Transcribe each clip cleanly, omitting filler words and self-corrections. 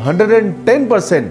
110%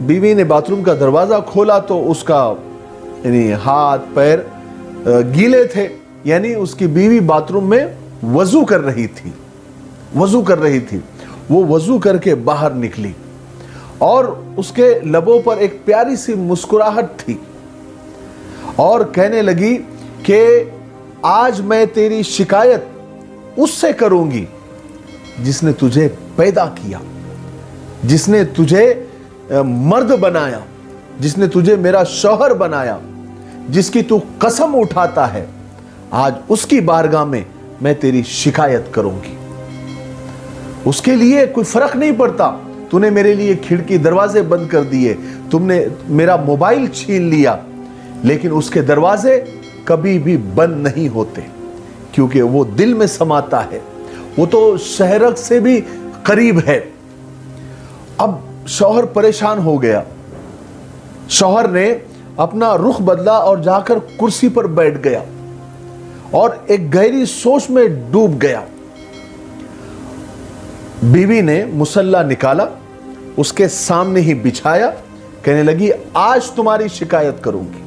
بیوی نے bath room کا دروازہ کھولا تو اس کا یعنی ہاتھ پیر گیلے تھے، یعنی اس کی بیوی باتھ روم میں وضو کر رہی تھی، وہ وضو کر کے باہر نکلی اور اس کے لبوں پر ایک پیاری سی مسکراہٹ تھی اور کہنے لگی کہ آج میں تیری شکایت اس سے کروں گی جس نے تجھے پیدا کیا، جس نے تجھے مرد بنایا، جس نے تجھے میرا شوہر بنایا، جس کی تو قسم اٹھاتا ہے، آج اس کی بارگاہ میں تیری شکایت کروں گی۔ اس کے لیے کوئی فرق نہیں پڑتا، تو نے میرے لیے کھڑکی دروازے بند کر دیے، تم نے میرا موبائل چھین لیا، لیکن اس کے دروازے کبھی بھی بند نہیں ہوتے، کیونکہ وہ دل میں سماتا ہے، وہ تو شہرک سے بھی قریب ہے۔ اب شوہر پریشان ہو گیا، شوہر نے اپنا رخ بدلا اور جا کر کرسی پر بیٹھ گیا اور ایک گہری سوچ میں ڈوب گیا۔ بیوی نے مصلی نکالا، اس کے سامنے ہی بچھایا، کہنے لگی آج تمہاری شکایت کروں گی،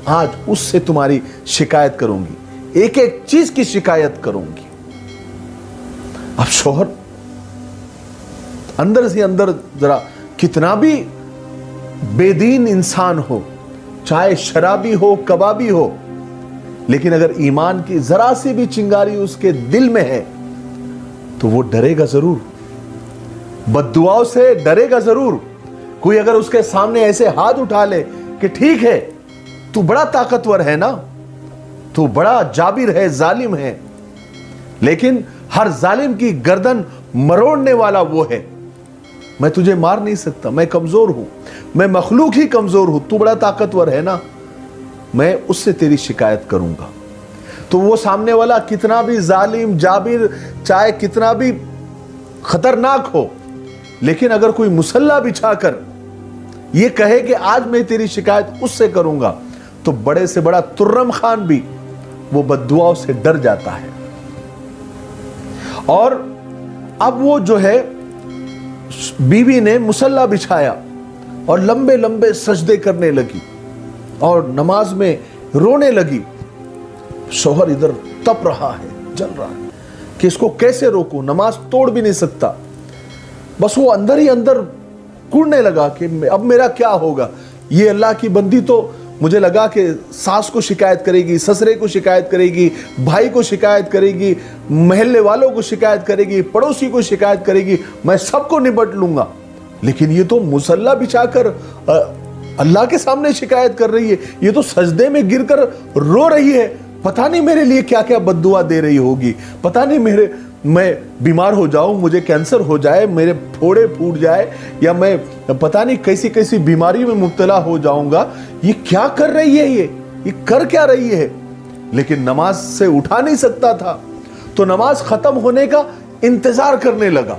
آج اس سے تمہاری شکایت کروں گی، ایک ایک چیز کی شکایت کروں گی۔ اب شوہر اندر سے اندر ذرا کتنا بھی بے دین انسان ہو، چاہے شرابی ہو کبابی ہو، لیکن اگر ایمان کی ذرا سی بھی چنگاری اس کے دل میں ہے تو وہ ڈرے گا ضرور، بد دعاؤں سے ڈرے گا ضرور۔ کوئی اگر اس کے سامنے ایسے ہاتھ اٹھا لے کہ ٹھیک ہے تو بڑا طاقتور ہے نا، تو بڑا جابر ہے، ظالم ہے، لیکن ہر ظالم کی گردن مروڑنے والا وہ ہے، میں تجھے مار نہیں سکتا، میں کمزور ہوں، میں مخلوق ہی کمزور ہوں، تو بڑا طاقتور ہے نا، میں اس سے تیری شکایت کروں گا۔ تو وہ سامنے والا کتنا بھی ظالم جابر، چاہے کتنا بھی خطرناک ہو، لیکن اگر کوئی مصلی بچھا کر یہ کہے کہ آج میں تیری شکایت اس سے کروں گا، تو بڑے سے بڑا ترم خان بھی وہ بد دعاؤں سے ڈر جاتا ہے۔ اور اب وہ جو ہے بیوی نے مصلی بچھایا اور لمبے لمبے سجدے کرنے لگی اور نماز میں رونے لگی۔ شوہر ادھر تپ رہا ہے، جل رہا ہے کہ اس کو کیسے روکوں، نماز توڑ بھی نہیں سکتا، بس وہ اندر ہی اندر کوڑنے لگا کہ اب میرا کیا ہوگا۔ یہ اللہ کی بندی تو مجھے لگا کہ ساس کو شکایت کرے گی، سسرے کو شکایت کرے گی، بھائی کو شکایت کرے گی، محلے والوں کو شکایت کرے گی، پڑوسی کو شکایت کرے گی، میں سب کو نبٹ لوں گا، لیکن یہ تو مصلی بچھا کر اللہ کے سامنے شکایت کر رہی ہے، یہ تو سجدے میں گر کر رو رہی ہے، پتہ نہیں میرے لیے کیا کیا بد دعا دے رہی ہوگی، پتہ نہیں میں بیمار ہو جاؤں، مجھے کینسر ہو جائے، میرے پھوڑے پھوٹ جائے، یا میں پتہ نہیں کیسی کیسی بیماری میں مبتلا ہو جاؤں گا، یہ کیا کر رہی ہے، یہ کر کیا رہی ہے۔ لیکن نماز سے اٹھا نہیں سکتا تھا، تو نماز ختم ہونے کا انتظار کرنے لگا۔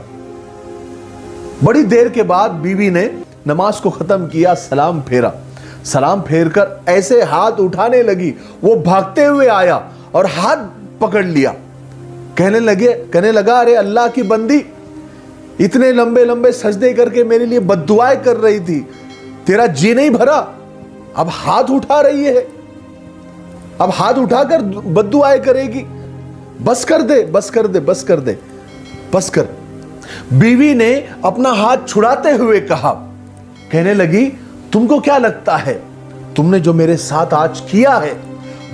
بڑی دیر کے بعد بیوی نے نماز کو ختم کیا، سلام پھیرا، سلام پھیر کر ایسے ہاتھ اٹھانے لگی، وہ بھاگتے ہوئے آیا اور ہاتھ پکڑ لیا، کہنے لگا ارے اللہ کی بندی، اتنے لمبے لمبے سجدے کر کے میرے لیے بد دعائیں کر رہی تھی، تیرا جی نہیں بھرا، اب ہاتھ اٹھا رہی ہے، اب ہاتھ اٹھا کر بد دعائیں کرے گی، بس کر دے بس کر دے بس کر دے بس کر۔ بیوی نے اپنا ہاتھ چھڑاتے ہوئے کہا، کہنے لگی تم کو کیا لگتا ہے، تم نے جو میرے ساتھ آج کیا ہے،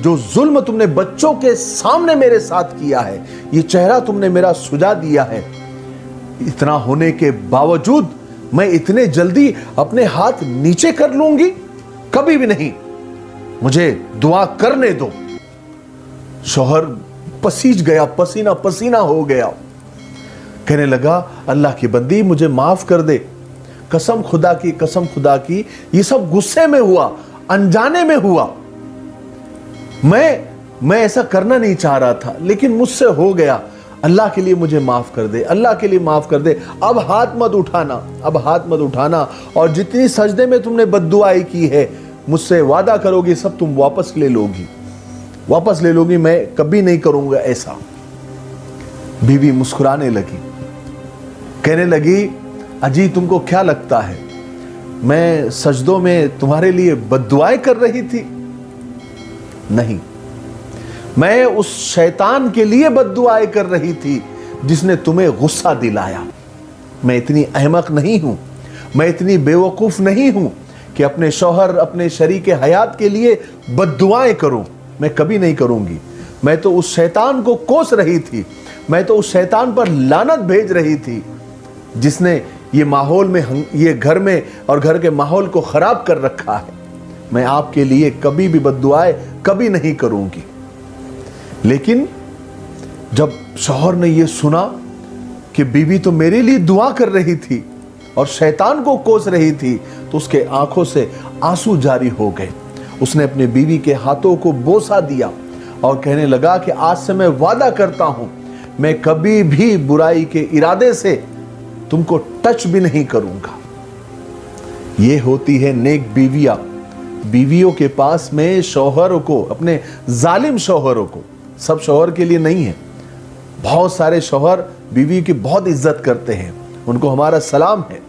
جو ظلم تم نے بچوں کے سامنے میرے ساتھ کیا ہے، یہ چہرہ تم نے میرا سجا دیا ہے، اتنا ہونے کے باوجود میں اتنے جلدی اپنے ہاتھ نیچے کر لوں گی؟ کبھی بھی نہیں، مجھے دعا کرنے دو۔ شوہر پسیج گیا، پسینہ پسینہ ہو گیا، کہنے لگا اللہ کی بندی مجھے معاف کر دے، قسم خدا کی یہ سب غصے میں ہوا، انجانے میں ہوا، میں ایسا کرنا نہیں چاہ رہا تھا، لیکن مجھ سے ہو گیا، اللہ کے لیے مجھے معاف کر دے، اللہ کے لیے معاف کر دے، اب ہاتھ مت اٹھانا، اور جتنی سجدے میں تم نے بد دعائی کی ہے مجھ سے وعدہ کرو گی سب تم واپس لے لو گی، میں کبھی نہیں کروں گا ایسا۔ بیوی مسکرانے لگی، کہنے لگی اجی تم کو کیا لگتا ہے، میں سجدوں میں تمہارے لیے بد دعائیں کر رہی تھی؟ نہیں، میں اس شیطان کے لیے بد دعائیں کر رہی تھی جس نے تمہیں غصہ دلایا۔ میں اتنی احمق نہیں ہوں، میں اتنی بے وقوف نہیں ہوں کہ اپنے شوہر، اپنے شریک حیات کے لیے بد دعائیں کروں۔ میں کبھی نہیں کروں گی۔ میں تو اس شیطان کو کوس رہی تھی، میں تو اس شیطان پر لعنت بھیج رہی تھی جس نے یہ ماحول میں، یہ گھر میں اور گھر کے ماحول کو خراب کر رکھا ہے۔ میں آپ کے لیے کبھی بھی بد دعائیں کبھی نہیں کروں گی۔ لیکن جب شوہر نے یہ سنا کہ بیوی تو میرے لیے دعا کر رہی تھی اور شیطان کو کوس رہی تھی، تو اس کے آنکھوں سے آنسو جاری ہو گئے۔ اس نے اپنے بیوی کے ہاتھوں کو بوسہ دیا اور کہنے لگا کہ آج سے میں وعدہ کرتا ہوں میں کبھی بھی برائی کے ارادے سے تم کو ٹچ بھی نہیں کروں گا۔ یہ ہوتی ہے نیک بیویاں۔ بیویوں کے پاس میں شوہروں کو، اپنے ظالم شوہروں کو، سب شوہر کے لیے نہیں ہے، بہت سارے شوہر بیوی کی بہت عزت کرتے ہیں، ان کو ہمارا سلام ہے،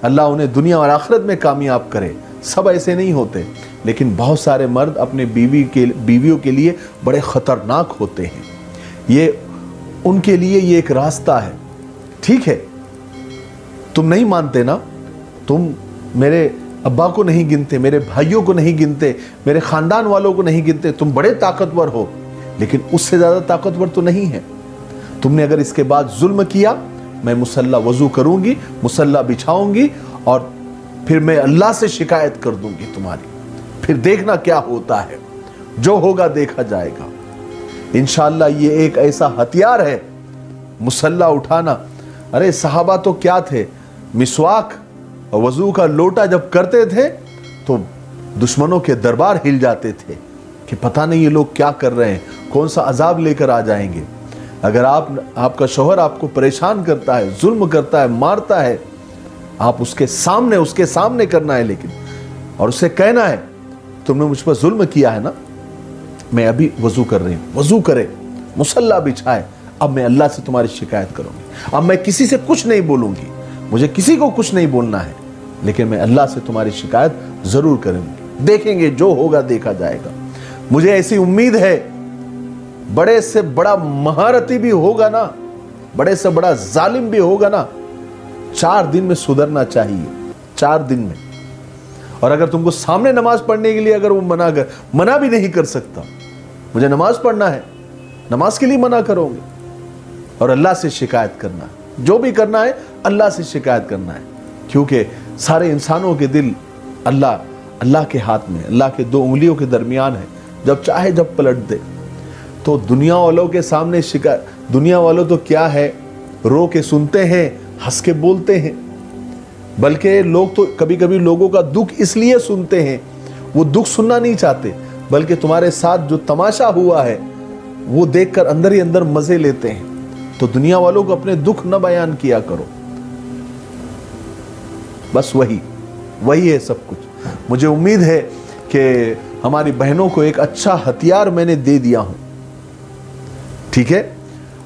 اللہ انہیں دنیا اور آخرت میں کامیاب کرے۔ سب ایسے نہیں ہوتے، لیکن بہت سارے مرد اپنے بیویوں کے لیے بڑے خطرناک ہوتے ہیں۔ یہ ان کے لیے یہ ایک راستہ ہے۔ ٹھیک ہے، تم نہیں مانتے نا، تم میرے ابا کو نہیں گنتے، میرے بھائیوں کو نہیں گنتے، میرے خاندان والوں کو نہیں گنتے، تم بڑے طاقتور ہو، لیکن اس سے زیادہ طاقتور تو نہیں ہے۔ تم نے اگر اس کے بعد ظلم کیا، میں مسلح وضو کروں گی، مسلح بچھاؤں گی اور پھر میں اللہ سے شکایت کر دوں گی تمہاری، پھر دیکھنا کیا ہوتا ہے، جو ہوگا دیکھا جائے گا۔ انشاءاللہ یہ ایک ایسا ہتھیار ہے مسلح اٹھانا۔ ارے صحابہ تو کیا تھے، مسواک اور وضو کا لوٹا جب کرتے تھے تو دشمنوں کے دربار ہل جاتے تھے کہ پتہ نہیں یہ لوگ کیا کر رہے ہیں، کون سا عذاب لے کر آ جائیں گے۔ اگر آپ کا شوہر آپ کو پریشان کرتا ہے، ظلم کرتا ہے، مارتا ہے، آپ اس کے سامنے کرنا ہے، لیکن اور اسے کہنا ہے تم نے مجھ پر ظلم کیا ہے نا، میں ابھی وضو کر رہی ہوں، وضو کرے، مسلح بچھائے، اب میں اللہ سے تمہاری شکایت کروں گی، اب میں کسی سے کچھ نہیں بولوں گی، مجھے کسی کو کچھ نہیں بولنا ہے، لیکن میں اللہ سے تمہاری شکایت ضرور کروں گی، دیکھیں گے جو ہوگا دیکھا جائے گا۔ مجھے ایسی امید ہے بڑے سے بڑا مہارتی بھی ہوگا نا، بڑے سے بڑا ظالم بھی ہوگا نا، 4 دن میں سدھرنا چاہیے، 4 دن میں۔ اور اگر تم کو سامنے نماز پڑھنے کے لیے اگر وہ منع بھی نہیں کر سکتا، مجھے نماز پڑھنا ہے، نماز کے لیے منع کرو گے، اور اللہ سے شکایت کرنا ہے، جو بھی کرنا ہے اللہ سے شکایت کرنا ہے، کیونکہ سارے انسانوں کے دل اللہ کے ہاتھ میں، اللہ کے 2 انگلیوں کے درمیان ہے، جب چاہے جب پلٹ دے۔ تو دنیا والوں کے سامنے دنیا والوں تو کیا ہے، رو کے سنتے ہیں، ہنس کے بولتے ہیں، بلکہ لوگ تو کبھی کبھی لوگوں کا دکھ اس لیے سنتے ہیں، وہ دکھ سننا نہیں چاہتے، بلکہ تمہارے ساتھ جو تماشا ہوا ہے وہ دیکھ کر اندر ہی اندر مزے لیتے ہیں۔ تو دنیا والوں کو اپنے دکھ نہ بیان کیا کرو، بس وہی ہے سب کچھ۔ مجھے امید ہے کہ ہماری بہنوں کو ایک اچھا ہتھیار میں نے دے دیا ہوں، ٹھیک ہے؟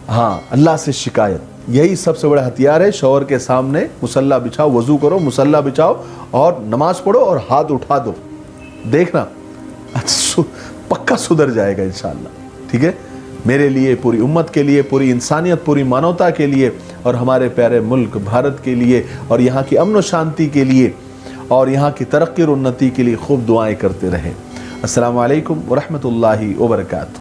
ہاں، اللہ سے شکایت یہی سب سے بڑا ہتھیار ہے۔ شوہر کے سامنے مسلح بچھاؤ، وضو کرو، مسلح بچھاؤ اور نماز پڑھو اور ہاتھ اٹھا دو، دیکھنا پکا سدھر جائے گا انشاءاللہ، ٹھیک ہے؟ میرے لیے، پوری امت کے لیے، پوری انسانیت، پوری مانوتا کے لیے اور ہمارے پیارے ملک بھارت کے لیے اور یہاں کی امن و شانتی کے لیے اور یہاں کی ترقی اور انتی کے لیے خوب دعائیں کرتے رہیں۔ السلام علیکم ورحمۃ اللہ وبرکاتہ۔